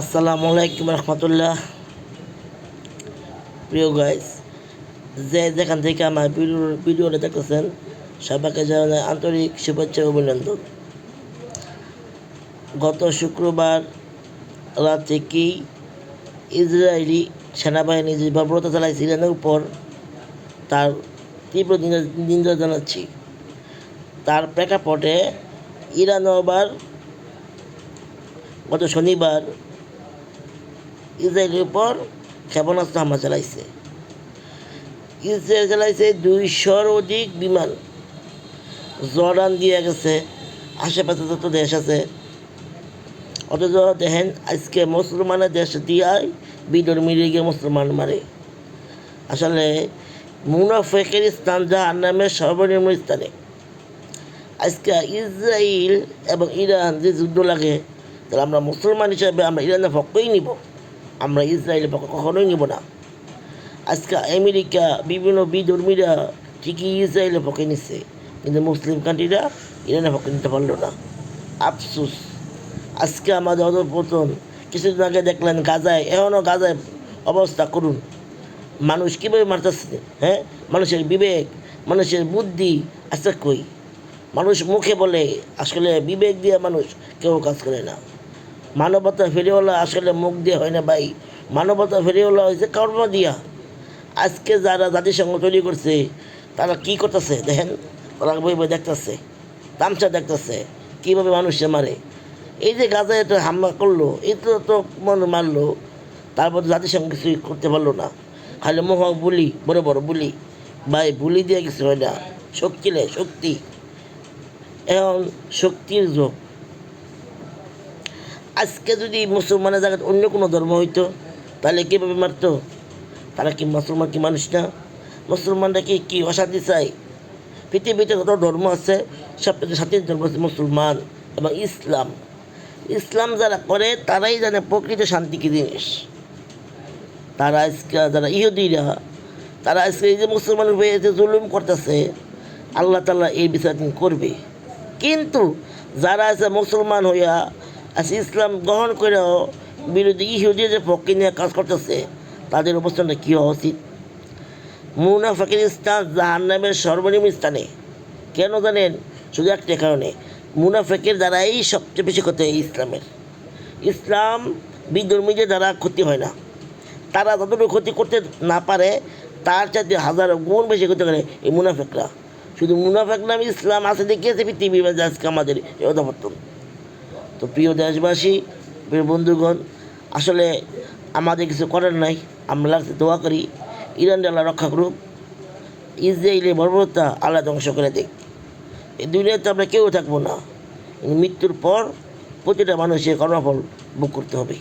আসসালামু আলাইকুম রহমতুল্লাহ। প্রিয় গাইস, যেখান থেকে আমার ভিডিওটা দেখতেছেন সবাইকে জানাই আন্তরিক শুভেচ্ছা ও অভিনন্দন। গত শুক্রবার রাত থেকেই ইসরায়েলি সেনাবাহিনী যে বর্বরতা চালাইছে ইরানের উপর, তার তীব্র নিন্দা জানাচ্ছি। তার প্রেক্ষাপটে ইরান আবার গত শনিবার ইসরায়েলের উপর ক্ষেপণাস্ত্র হামলা চালাইছে। ইসরায়েল চালাইছে 200-র অধিক বিমান। জর্ডান দিয়ে গেছে, আশেপাশে যত দেশ আছে। অথচ দেখেন আজকে মুসলমানের দেশ দিয়াই বিধর্মীরা গিয়ে মুসলমান মারে। আসলে মুনাফিকের স্থান জাহান্নামের সর্বনিম্ন স্থানে। আজকে ইসরায়েল এবং ইরান যে যুদ্ধ লাগে, তাহলে আমরা মুসলমান হিসাবে আমরা ইরানের পক্ষই নিব, আমরা ইসরায়েলের পক্ষ কখনোই নিব না। আজকে আমেরিকা বিভিন্ন বিধর্মীরা ঠিকই ইসরায়েলের পক্ষে নিচ্ছে, কিন্তু মুসলিম কান্ট্রিরা ইরানের পক্ষে নিতে পারলো না। আফসোস, আজকে আমাদের অধঃপতন। কিছুদিন আগে দেখলেন গাজায়, এখনও গাজায় অবস্থা করুন। মানুষ কীভাবে মারতেছে, মানুষের বিবেক, মানুষের বুদ্ধি আচ্ছা কই? মানুষ মুখে বলে, আসলে বিবেক দিয়ে মানুষ কেউ কাজ করে না। মানবতা ফেরিওয়ালা আসলে মুখ দিয়ে হয় না ভাই, মানবতা ফেরিওয়ালা হয়েছে কর্ম দিয়া। আজকে যারা জাতিসংঘ তৈরি করছে তারা কি করতেছে দেখেন, তারা বই দেখতেছে, তামসা দেখতেছে কীভাবে মানুষে মারে। এই যে গাজায় এত হামলা করলো, এই তো মারলো, তারপর জাতিসংঘ কিছুই করতে পারলো না। খালি বুলি, বড় বড় বুলি। ভাই বুলি দিয়ে কিছু হয় না, শক্তি। এখন শক্তির যোগ। আজকে যদি মুসলমানের জায়গায় অন্য কোনো ধর্ম হইতো তাহলে কীভাবে মারতো? তারা কি মুসলমান কি মানুষ না? মুসলমানরা কি অশান্তি চায়? পৃথিবীতে যত ধর্ম আছে সবথেকে শান্তির ধর্ম হচ্ছে মুসলমান এবং ইসলাম। ইসলাম যারা করে তারাই জানে প্রকৃত শান্তি কী জিনিস। তারা আজকে যারা ইহুদিরা, তারা আজকে এই যে মুসলমানের হয়ে যে জুলুম করতেছে, আল্লাহ তাআলা এই বিচার করবে। কিন্তু যারা আছে মুসলমান হইয়া আজকে ইসলাম গ্রহণ করেও বিরোধী ইহুদির যে পক্ষে নিয়ে কাজ করতেছে, তাদের অবস্থানটা কী হওয়া উচিত? মুনাফিকের স্থান জাহান্নামের সর্বনিম্ন স্থানে। কেন জানেন? শুধু একটা কারণে, মুনাফিকের দ্বারাই সবচেয়ে বেশি ক্ষতি হয় ইসলাম বিধর্মীদের দ্বারা ক্ষতি হয় না। তারা যতটুকু ক্ষতি করতে না পারে তার চাইতে হাজারো গুণ বেশি ক্ষতি করে এই মুনাফিকরা। শুধু মুনাফিক নাম ইসলাম আছে দেখিয়েছে পৃথিবীর মাঝে আজকে আমাদের এই অধঃপতন। তো প্রিয় দেশবাসী, প্রিয় বন্ধুগণ, আসলে আমাদের কিছু করার নাই। আমরা দোয়া করি ইরানকে আল্লাহ রক্ষা করুক, ইসরায়েলের বর্বরতা আল্লাহ ধ্বংস করে দেখ। এই দুনিয়াতে আমরা কেউ থাকবো না, মৃত্যুর পর প্রতিটা মানুষের কর্মফল ভোগ করতে হবে।